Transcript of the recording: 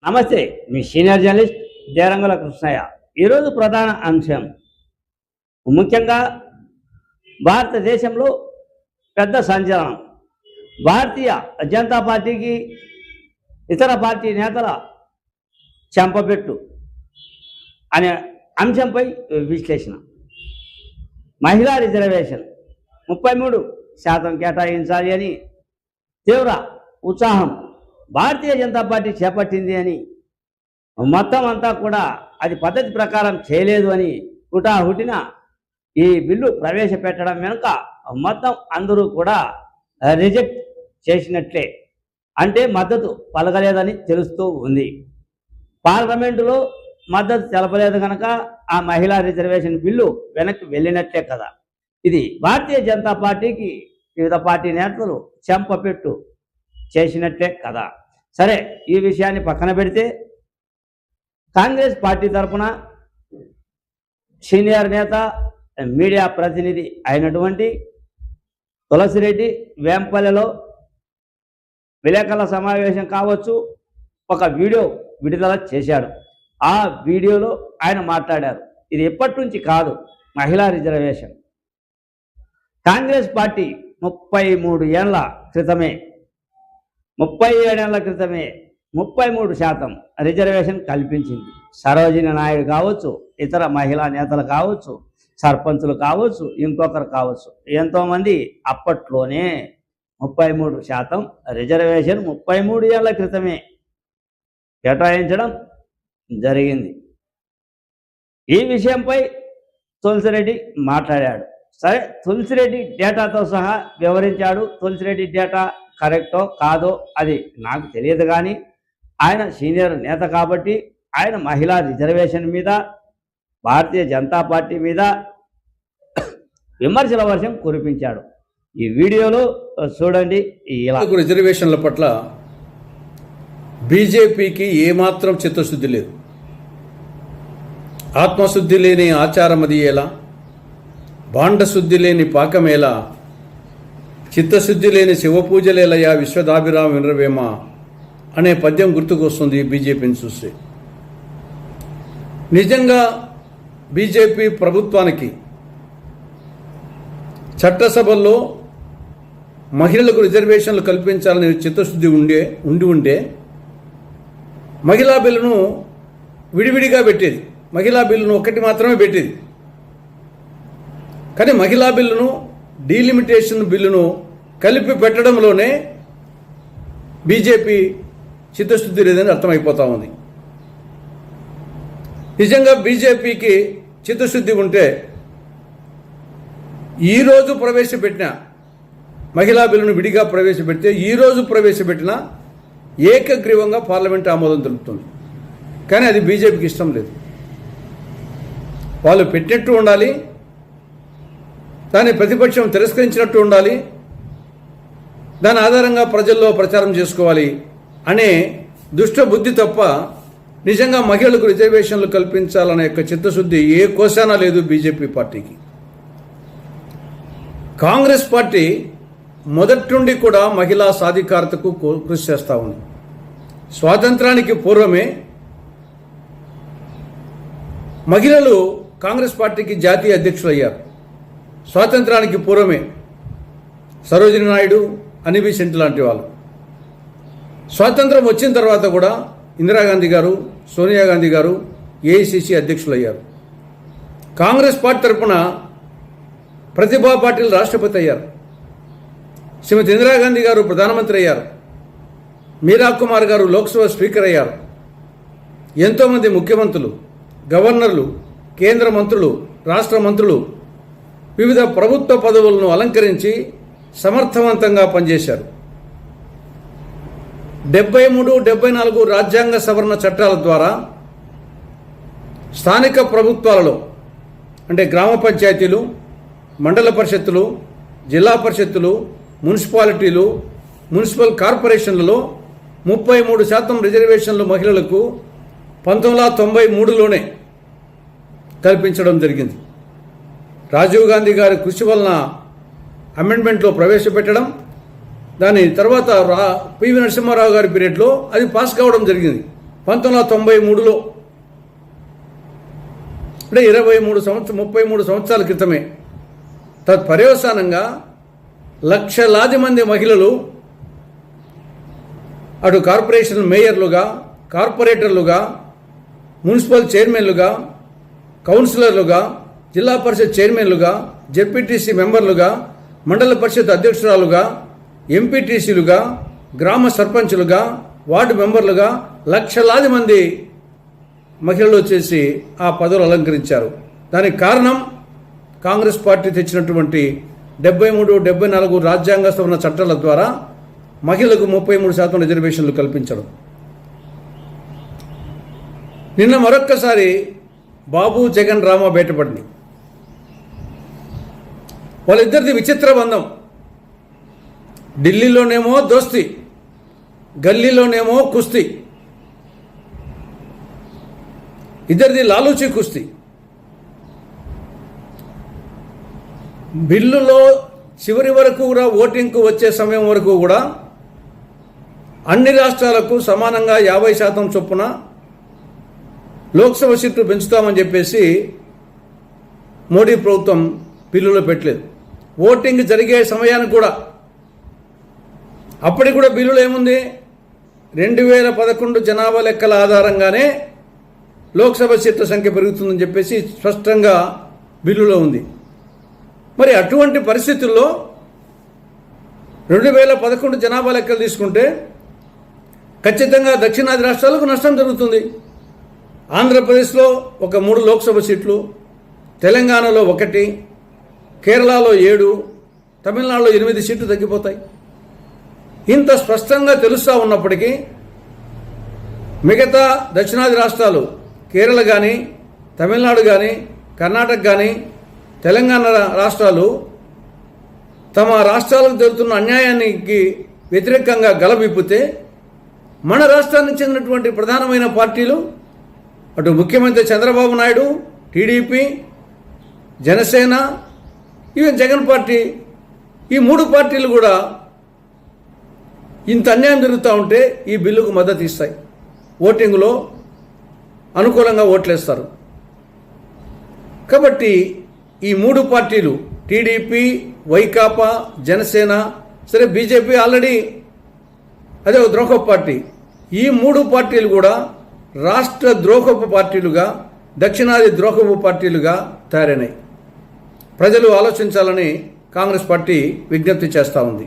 నమస్తే, మీ senior journalist Derangula Krishnaiah. ఈరోజు ప్రధాన అంశం ముఖ్యంగా భారతదేశంలో పెద్ద సంచలనం. భారతీయ జనతా పార్టీకి ఇతర పార్టీ నేతల చెంపపెట్టు అనే అంశంపై విశ్లేషణ. మహిళా రిజర్వేషన్ 33% కేటాయించాలి అని తీవ్ర ఉత్సాహం భారతీయ జనతా పార్టీ చేపట్టింది అని, మొత్తం అంతా కూడా అది పద్ధతి ప్రకారం చేయలేదు అని హుటాహుటిన ఈ బిల్లు ప్రవేశపెట్టడం వెనుక మొత్తం అందరూ కూడా రిజెక్ట్ చేసినట్లే, అంటే మద్దతు పలకలేదని తెలుస్తూ ఉంది. పార్లమెంటులో మద్దతు తెలపలేదు కనుక ఆ మహిళా రిజర్వేషన్ బిల్లు వెనక్కి వెళ్ళినట్లే కదా. ఇది భారతీయ జనతా పార్టీకి వివిధ పార్టీ నేతలు చెంపపెట్టు చేసినట్లే కదా. సరే, ఈ విషయాన్ని పక్కన పెడితే కాంగ్రెస్ పార్టీ తరఫున సీనియర్ నేత, మీడియా ప్రతినిధి అయినటువంటి తులసిరెడ్డి వేంపల్లెలో విలేకరుల సమావేశం కావచ్చు, ఒక వీడియో విడుదల చేశాడు. ఆ వీడియోలో ఆయన మాట్లాడారు. ఇది ఎప్పటి నుంచి కాదు, మహిళా రిజర్వేషన్ కాంగ్రెస్ పార్టీ 37 ఏళ్ల క్రితమే 37 ఏళ్ల క్రితమే 33% రిజర్వేషన్ కల్పించింది. సరోజిని నాయుడు కావచ్చు, ఇతర మహిళా నేతలు కావచ్చు, సర్పంచులు కావచ్చు, ఇంకొకరు కావచ్చు, ఎంతోమంది అప్పట్లోనే 33% రిజర్వేషన్ 33 ఏళ్ల క్రితమే కేటాయించడం జరిగింది. ఈ విషయంపై తులసిరెడ్డి మాట్లాడాడు. సరే, తులసిరెడ్డి డేటాతో సహా వివరించాడు. తులసిరెడ్డి డేటా కరెక్టో కాదో అది నాకు తెలియదు, కానీ ఆయన సీనియర్ నేత కాబట్టి ఆయన మహిళా రిజర్వేషన్ మీద, భారతీయ జనతా పార్టీ మీద విమర్శల వర్షం కురిపించాడు. ఈ వీడియోలో చూడండి. ఇలా రిజర్వేషన్ల పట్ల బీజేపీకి ఏమాత్రం చిత్తశుద్ధి లేదు. ఆత్మశుద్ధి లేని ఆచారం అది ఎలా, భాండశుద్ధి లేని పాకమేలా, చిత్తశుద్ధి లేని శివపూజలేలయా విశ్వదాభిరామ వినరవేమ అనే పద్యం గుర్తుకొస్తుంది బీజేపీని చూస్తే. నిజంగా బీజేపీ ప్రభుత్వానికి చట్టసభల్లో మహిళలకు రిజర్వేషన్లు కల్పించాలని చిత్తశుద్ధి ఉంటే మహిళా బిల్లును విడివిడిగా పెట్టేది. మహిళా బిల్లును ఒక్కటి మాత్రమే పెట్టేది. కానీ మహిళా బిల్లును, డీలిమిటేషన్ బిల్లును కలిపి పెట్టడంలోనే బీజేపీ చిత్తశుద్ధి లేదని అర్థమైపోతా ఉంది. నిజంగా బీజేపీకి చిత్తశుద్ధి ఉంటే ఈరోజు ప్రవేశపెట్టిన మహిళా బిల్లును విడిగా ప్రవేశపెడితే ఈరోజు ప్రవేశపెట్టిన ఏకగ్రీవంగా పార్లమెంట్ ఆమోదం తెలుపుతుంది. కానీ అది బీజేపీకి ఇష్టం లేదు. వాళ్ళు పెట్టినట్టు ఉండాలి, దాన్ని ప్రతిపక్షం తిరస్కరించినట్టు ఉండాలి, దాని ఆధారంగా ప్రజల్లో ప్రచారం చేసుకోవాలి అనే దుష్ట బుద్ధి తప్ప నిజంగా మహిళలకు రిజర్వేషన్లు కల్పించాలనే యొక్క చిత్తశుద్ధి ఏ కోశానా లేదు బీజేపీ పార్టీకి. కాంగ్రెస్ పార్టీ మొదటి నుండి కూడా మహిళా సాధికారతకు కృషి చేస్తూ ఉంది. స్వాతంత్రానికి పూర్వమే మహిళలు కాంగ్రెస్ పార్టీకి జాతీయ అధ్యక్షులు అయ్యారు. స్వాతంత్రానికి పూర్వమే సరోజిని నాయుడు, అనీ బెసెంట్ లాంటి వాళ్ళు. స్వాతంత్రం వచ్చిన తర్వాత కూడా ఇందిరాగాంధీ గారు, సోనియా గాంధీ గారు ఏఐసిసి అధ్యక్షులు అయ్యారు. కాంగ్రెస్ పార్టీ తరఫున ప్రతిభా పాటిల్ రాష్ట్రపతి అయ్యారు. శ్రీమతి ఇందిరాగాంధీ గారు ప్రధానమంత్రి అయ్యారు. మీరా కుమార్ గారు లోక్సభ స్పీకర్ అయ్యారు. ఎంతోమంది ముఖ్యమంత్రులు, గవర్నర్లు, కేంద్ర మంత్రులు, రాష్ట్ర మంత్రులు వివిధ ప్రభుత్వ పదవులను అలంకరించి సమర్థవంతంగా పనిచేశారు. 73, 74 రాజ్యాంగ సవరణ చట్టాల ద్వారా స్థానిక ప్రభుత్వాలలో, అంటే గ్రామ పంచాయతీలు, మండల పరిషత్తులు, జిల్లా పరిషత్తులు, మున్సిపాలిటీలు, మున్సిపల్ కార్పొరేషన్లలో 33% రిజర్వేషన్లు మహిళలకు 1993లోనే కల్పించడం జరిగింది. రాజీవ్ గాంధీ గారి కృషి వలన అమెండ్మెంట్లో ప్రవేశపెట్టడం, దాని తర్వాత పివి నరసింహారావు గారి పీరియడ్లో అది పాస్ కావడం జరిగింది 1993లో అంటే 33 సంవత్సరాల క్రితమే తత్పర్యవసానంగా లక్షలాది మంది మహిళలు అటు కార్పొరేషన్ మేయర్లుగా, కార్పొరేటర్లుగా, మున్సిపల్ చైర్మన్లుగా, కౌన్సిలర్లుగా, జిల్లా పరిషత్ చైర్మన్లుగా, జెడ్పీటీసీ మెంబర్లుగా, మండల పరిషత్ అధ్యక్షురాలుగా, ఎంపీటీసీలుగా, గ్రామ సర్పంచులుగా, వార్డు మెంబర్లుగా లక్షలాది మంది మహిళలు వచ్చేసి ఆ పదవులు అలంకరించారు. దానికి కారణం కాంగ్రెస్ పార్టీ తెచ్చినటువంటి 73, 74 రాజ్యాంగ సవరణ చట్టాల ద్వారా మహిళలకు 33% రిజర్వేషన్లు కల్పించడం. నిన్న మరొక్కసారి బాబు జగన్ డ్రామా బయటపడింది. వాళ్ళిద్దరిది విచిత్ర బంధం. ఢిల్లీలోనేమో దోస్తీ, గల్లీలోనేమో కుస్తీ. ఇద్దరిది లాలూచి కుస్తీ. బిల్లులో చివరి వరకు కూడా ఓటింగ్కు వచ్చే సమయం వరకు కూడా అన్ని రాష్ట్రాలకు సమానంగా 50% చొప్పున లోక్సభ సీట్లు పెంచుతామని చెప్పేసి మోడీ ప్రభుత్వం బిల్లులో పెట్టలేదు. ఓటింగ్ జరిగే సమయానికి కూడా అప్పటికి కూడా బిల్లులో ఏముంది, 2011 జనాభా లెక్కల ఆధారంగానే లోక్సభ సీట్ల సంఖ్య పెరుగుతుందని చెప్పేసి స్పష్టంగా బిల్లులో ఉంది. మరి అటువంటి పరిస్థితుల్లో 2011 జనాభా లెక్కలు తీసుకుంటే ఖచ్చితంగా దక్షిణాది రాష్ట్రాలకు నష్టం జరుగుతుంది. ఆంధ్రప్రదేశ్లో ఒక 3 లోక్సభ సీట్లు, తెలంగాణలో 1, కేరళలో 7, తమిళనాడులో 8 సీట్లు తగ్గిపోతాయి. ఇంత స్పష్టంగా తెలుస్తూ ఉన్నప్పటికీ మిగతా దక్షిణాది రాష్ట్రాలు కేరళ కానీ, తమిళనాడు కానీ, కర్ణాటక కానీ, తెలంగాణ రాష్ట్రాలు తమ రాష్ట్రాలకు జరుగుతున్న అన్యాయానికి వ్యతిరేకంగా గలవిప్పితే మన రాష్ట్రానికి చెందినటువంటి ప్రధానమైన పార్టీలు అటు ముఖ్యమంత్రి Chandrababu Naidu, TDP, Janasena, even Jagan party, ఈ 3 పార్టీలు కూడా ఇంత అన్యాయం జరుగుతూ ఉంటే ఈ బిల్లుకు మద్దతు ఇస్తాయి. ఓటింగ్లో అనుకూలంగా ఓట్లేస్తారు. కాబట్టి ఈ 3 పార్టీలు టీడీపీ, వైకాపా, జనసేన, సరే బీజేపీ ఆల్రెడీ అదే ద్రోహపు పార్టీ, ఈ 3 పార్టీలు కూడా రాష్ట్ర ద్రోహపు పార్టీలుగా, దక్షిణాది ద్రోహపు పార్టీలుగా తయారైనాయి. ప్రజలు ఆలోచించాలని కాంగ్రెస్ పార్టీ విజ్ఞప్తి చేస్తూ ఉంది.